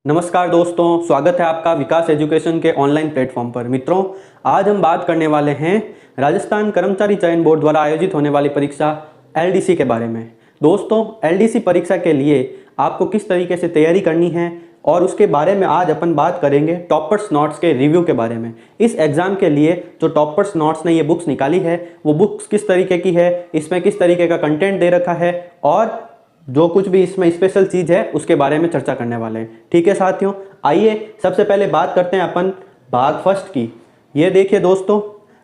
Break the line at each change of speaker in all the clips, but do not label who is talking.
नमस्कार दोस्तों, स्वागत है आपका विकास एजुकेशन के ऑनलाइन प्लेटफॉर्म पर। मित्रों, आज हम बात करने वाले हैं राजस्थान कर्मचारी चयन बोर्ड द्वारा आयोजित होने वाली परीक्षा एलडीसी के बारे में। दोस्तों, एलडीसी परीक्षा के लिए आपको किस तरीके से तैयारी करनी है और उसके बारे में आज अपन बात करेंगे टॉपर्स नोट्स के रिव्यू के बारे में। इस एग्जाम के लिए जो टॉपर्स नोट्स ने ये बुक्स निकाली है वो बुक्स किस तरीके की है, इसमें किस तरीके का कंटेंट दे रखा है और जो कुछ भी इसमें स्पेशल चीज़ है उसके बारे में चर्चा करने वाले हैं। ठीक है साथियों, आइए सबसे पहले बात करते हैं अपन भाग फर्स्ट की। ये देखिए दोस्तों,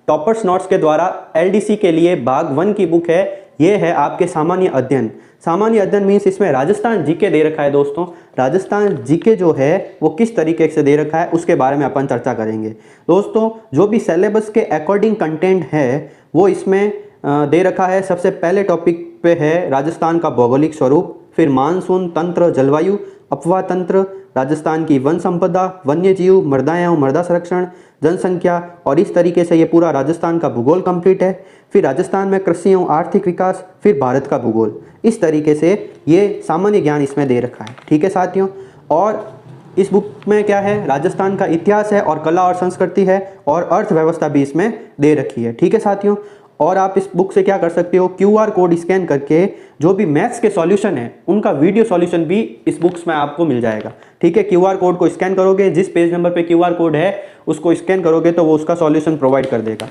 टॉपर्स नोट्स के द्वारा एलडीसी के लिए भाग 1 की बुक है। ये है आपके सामान्य अध्ययन। सामान्य अध्ययन मीन्स इसमें राजस्थान जीके दे रखा है। दोस्तों, राजस्थान जीके जो है वो किस तरीके से दे रखा है उसके बारे में अपन चर्चा करेंगे। दोस्तों, जो भी सिलेबस के अकॉर्डिंग कंटेंट है वो इसमें दे रखा है। सबसे पहले टॉपिक पे है राजस्थान का भौगोलिक स्वरूप, फिर मानसून तंत्र, जलवायु, अफवाह तंत्र, राजस्थान की वन संपदा, वन्य जीव, मृदा एवं मृदा संरक्षण, जनसंख्या, और इस तरीके से ये पूरा राजस्थान का भूगोल कंप्लीट है। फिर राजस्थान में कृषि एवं आर्थिक विकास, फिर भारत का भूगोल। इस तरीके से ये सामान्य ज्ञान इसमें दे रखा है। ठीक है साथियों, और इस बुक में क्या है, राजस्थान का इतिहास है और कला और संस्कृति है और अर्थव्यवस्था भी इसमें दे रखी है। ठीक है साथियों, और आप इस बुक से क्या कर सकते हो, क्यूआर कोड स्कैन करके जो भी मैथ्स के सॉल्यूशन है उनका वीडियो सॉल्यूशन भी इस बुक्स में आपको मिल जाएगा। ठीक है, क्यूआर कोड को स्कैन करोगे, जिस पेज नंबर पे क्यूआर कोड है उसको स्कैन करोगे तो वो उसका सॉल्यूशन प्रोवाइड कर देगा।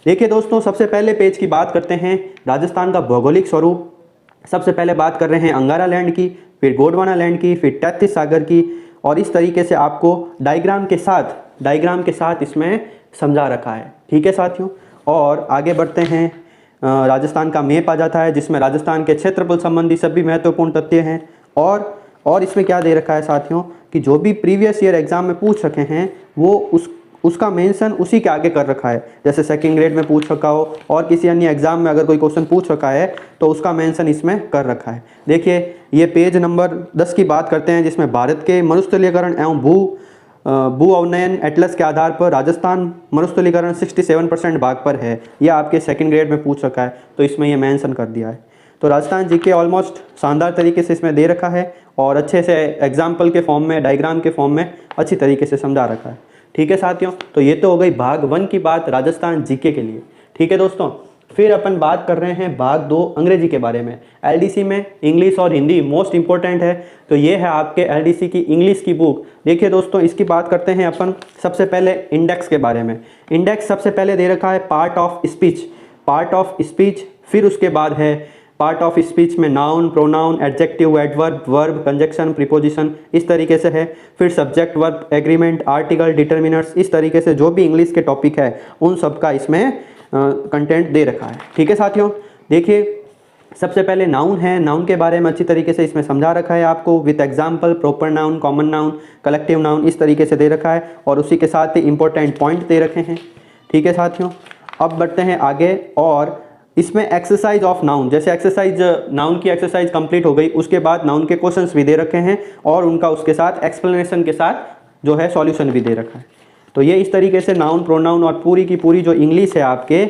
देखिए दोस्तों, सबसे पहले पेज की बात करते हैं राजस्थान का भौगोलिक स्वरूप। सबसे पहले बात कर रहे हैं अंगारा लैंड की, फिर गोंडवाना लैंड की, फिर 33 सागर की, और इस तरीके से आपको डायग्राम के साथ इसमें समझा रखा है। ठीक है साथियों, और आगे बढ़ते हैं। राजस्थान का मैप आ जाता है जिसमें राजस्थान के क्षेत्रफल संबंधी सभी महत्वपूर्ण तथ्य हैं। और इसमें क्या दे रखा है साथियों कि जो भी प्रीवियस ईयर एग्जाम में पूछ रखे हैं वो उसका मेंशन उसी के आगे कर रखा है। जैसे सेकंड ग्रेड में पूछ रखा हो और किसी अन्य एग्जाम में अगर कोई क्वेश्चन पूछ रखा है तो उसका मेंशन इसमें कर रखा है। देखिए, ये पेज नंबर 10 की बात करते हैं जिसमें भारत के मरुस्थलीकरण एवं भू अवनयन एटलस के आधार पर राजस्थान मरुस्थलीकरण 67% भाग पर है। यह आपके सेकंड ग्रेड में पूछ रखा है तो इसमें यह मेंशन कर दिया है। तो राजस्थान जीके ऑलमोस्ट शानदार तरीके से इसमें दे रखा है और अच्छे से एग्जाम्पल के फॉर्म में, डायग्राम के फॉर्म में अच्छी तरीके से समझा रखा है। ठीक है साथियों, तो ये तो हो गई भाग 1 की बात राजस्थान जीके के लिए। ठीक है दोस्तों, फिर अपन बात कर रहे हैं भाग 2 अंग्रेजी के बारे में। एलडीसी में इंग्लिश और हिंदी मोस्ट इंपॉर्टेंट है, तो ये है आपके एलडीसी की इंग्लिश की बुक। देखिए दोस्तों, इसकी बात करते हैं अपन सबसे पहले इंडेक्स के बारे में। इंडेक्स सबसे पहले दे रखा है पार्ट ऑफ स्पीच, फिर उसके बाद है पार्ट ऑफ स्पीच में noun, pronoun, adjective, adverb, verb, conjunction, preposition, इस तरीके से है। फिर subject, verb, agreement, article, determiners, इस तरीके से जो भी इंग्लिश के टॉपिक है उन सबका इसमें कंटेंट दे रखा है। ठीक है साथियों, देखिए सबसे पहले नाउन है। नाउन के बारे में अच्छी तरीके से इसमें समझा रखा है आपको with example, proper noun, common noun, collective noun, इस तरीके से दे रखा है और उसी के साथ ही इंपॉर्टेंट पॉइंट दे रखे हैं। ठीक है साथियों, अब बढ़ते हैं आगे और इसमें एक्सरसाइज ऑफ नाउन, जैसे एक्सरसाइज नाउन की एक्सरसाइज कंप्लीट हो गई, उसके बाद नाउन के क्वेश्चंस भी दे रखे हैं और उनका उसके साथ एक्सप्लेनेशन के साथ जो है सॉल्यूशन भी दे रखा है। तो ये इस तरीके से नाउन, प्रोनाउन और पूरी की पूरी जो इंग्लिश है आपके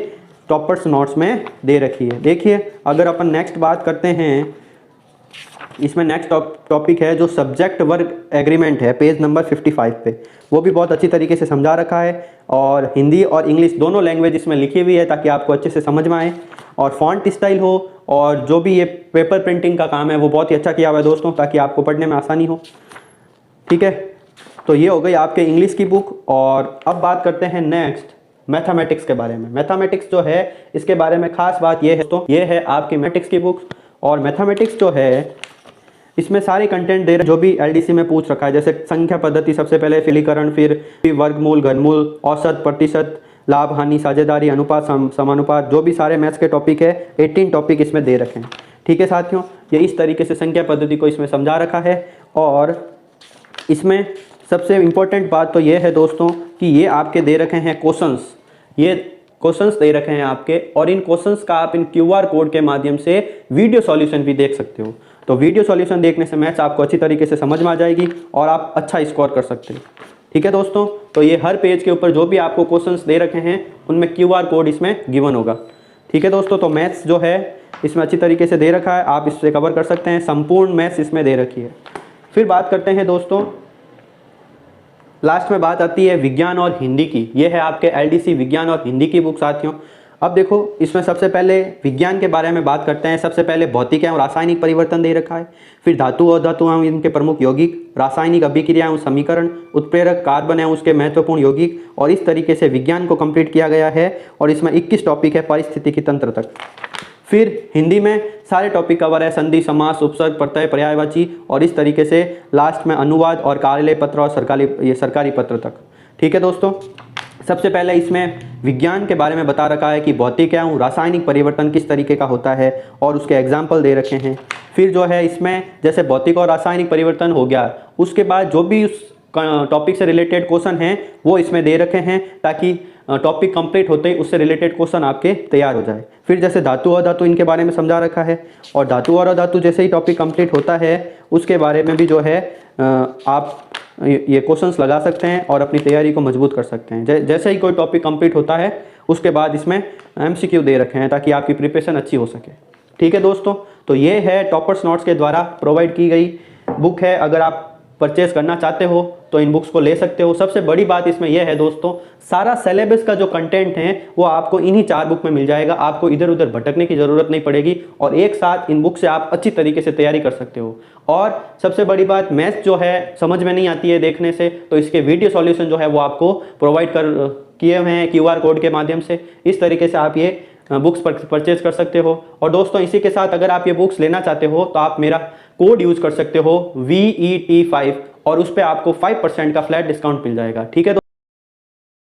टॉपर्स नोट्स में दे रखी है। देखिए, अगर अपन नेक्स्ट बात करते हैं, इसमें नेक्स्ट टॉपिक है जो सब्जेक्ट वर्ब एग्रीमेंट है, पेज नंबर 55 पे। वो भी बहुत अच्छी तरीके से समझा रखा है और हिंदी और इंग्लिश दोनों लैंग्वेज इसमें लिखी हुई है ताकि आपको अच्छे से समझ में आए और फॉन्ट स्टाइल हो, और जो भी ये पेपर प्रिंटिंग का काम है वो बहुत ही अच्छा किया हुआ है दोस्तों, ताकि आपको पढ़ने में आसानी हो। ठीक है, तो ये हो गई आपके इंग्लिश की बुक। और अब बात करते हैं नेक्स्ट मैथमेटिक्स के बारे में। मैथमेटिक्स जो है इसके बारे में खास बात ये है तो ये है आपकी मैथमेटिक्स की बुक। और मैथमेटिक्स जो है इसमें सारे कंटेंट दे रहे जो भी एलडीसी में पूछ रखा है, जैसे संख्या पद्धति, सबसे पहले फिलीकरण, फिर वर्गमूल, घनमूल, औसत, प्रतिशत, लाभ हानि, साझेदारी, अनुपात, समानुपात, जो भी सारे मैथ्स के टॉपिक है 18 टॉपिक इसमें दे रखे हैं। ठीक है साथियों, ये इस तरीके से संख्या पद्धति को इसमें समझा रखा है। और इसमें सबसे इम्पोर्टेंट बात तो ये है दोस्तों कि ये आपके दे रखे हैं क्वेश्चंस, ये क्वेश्चंस दे रखे हैं आपके, और इन क्वेश्चंस का आप इन क्यूआर कोड के माध्यम से वीडियो सॉल्यूशन भी देख सकते हो। तो वीडियो सॉल्यूशन देखने से मैथ्स आपको अच्छी तरीके से समझ में आ जाएगी और आप अच्छा स्कोर कर सकते हो। ठीक है दोस्तों, तो ये हर पेज के ऊपर जो भी आपको क्वेश्चंस दे रखे हैं उनमें क्यूआर कोड इसमें गिवन होगा। ठीक है दोस्तों, तो मैथ्स जो है इसमें अच्छी तरीके से दे रखा है, आप इससे कवर कर सकते हैं, संपूर्ण मैथ्स इसमें दे रखी है। फिर बात करते हैं दोस्तों लास्ट में बात आती है विज्ञान और हिंदी की। ये है आपके एलडीसी विज्ञान और हिंदी की बुक साथियों। अब देखो इसमें सबसे पहले विज्ञान के बारे में बात करते हैं। सबसे पहले भौतिक एवं रासायनिक परिवर्तन दे रखा है, फिर धातु और धातु एवं इनके प्रमुख यौगिक, रासायनिक अभिक्रिया एवं समीकरण, उत्प्रेरक, कार्बन एवं उसके महत्वपूर्ण यौगिक, और इस तरीके से विज्ञान को कंप्लीट किया गया है। और इसमें 21 टॉपिक है पारिस्थितिकी तंत्र तक। फिर हिंदी में सारे टॉपिक कवर है, संधि, समास, उपसर्ग, प्रत्यय, पर्यायवाची, और इस तरीके से लास्ट में अनुवाद और कार्यालय पत्र और सरकारी पत्र तक। ठीक है दोस्तों, सबसे पहले इसमें विज्ञान के बारे में बता रखा है कि भौतिक एवं रासायनिक परिवर्तन किस तरीके का होता है और उसके एग्जाम्पल दे रखे हैं। फिर जो है इसमें जैसे भौतिक और रासायनिक परिवर्तन हो गया, उसके बाद जो भी उस टॉपिक से रिलेटेड क्वेश्चन हैं वो इसमें दे रखे हैं, ताकि टॉपिक कंप्लीट होते ही उससे रिलेटेड क्वेश्चन आपके तैयार हो जाए। फिर जैसे धातु और धातु इनके बारे में समझा रखा है, और धातु और धातु जैसे ही टॉपिक कंप्लीट होता है उसके बारे में भी जो है आप ये क्वेश्चंस लगा सकते हैं और अपनी तैयारी को मजबूत कर सकते हैं। जैसे ही कोई टॉपिक कंप्लीट होता है उसके बाद इसमें एमसीक्यू दे रखे हैं ताकि आपकी प्रिपरेशन अच्छी हो सके। ठीक है दोस्तों, तो ये है टॉपर्स नोट्स के द्वारा प्रोवाइड की गई बुक है। अगर आप परचेज करना चाहते हो तो इन बुक्स को ले सकते हो। सबसे बड़ी बात इसमें यह है दोस्तों, सारा सिलेबस का जो कंटेंट है वो आपको इन्हीं 4 बुक में मिल जाएगा। आपको इधर उधर भटकने की ज़रूरत नहीं पड़ेगी और एक साथ इन बुक से आप अच्छी तरीके से तैयारी कर सकते हो। और सबसे बड़ी बात, मैथ्स जो है समझ में नहीं आती है देखने से, तो इसके वीडियो सॉल्यूशन जो है वो आपको प्रोवाइड किए हुए हैं QR कोड के माध्यम से। इस तरीके से आप ये बुक्स परचेज कर सकते हो। और दोस्तों इसी के साथ अगर आप ये बुक्स लेना चाहते हो तो आप मेरा कोड यूज़ कर सकते हो VET5, और उस पर आपको 5% का फ्लैट डिस्काउंट मिल जाएगा। ठीक है।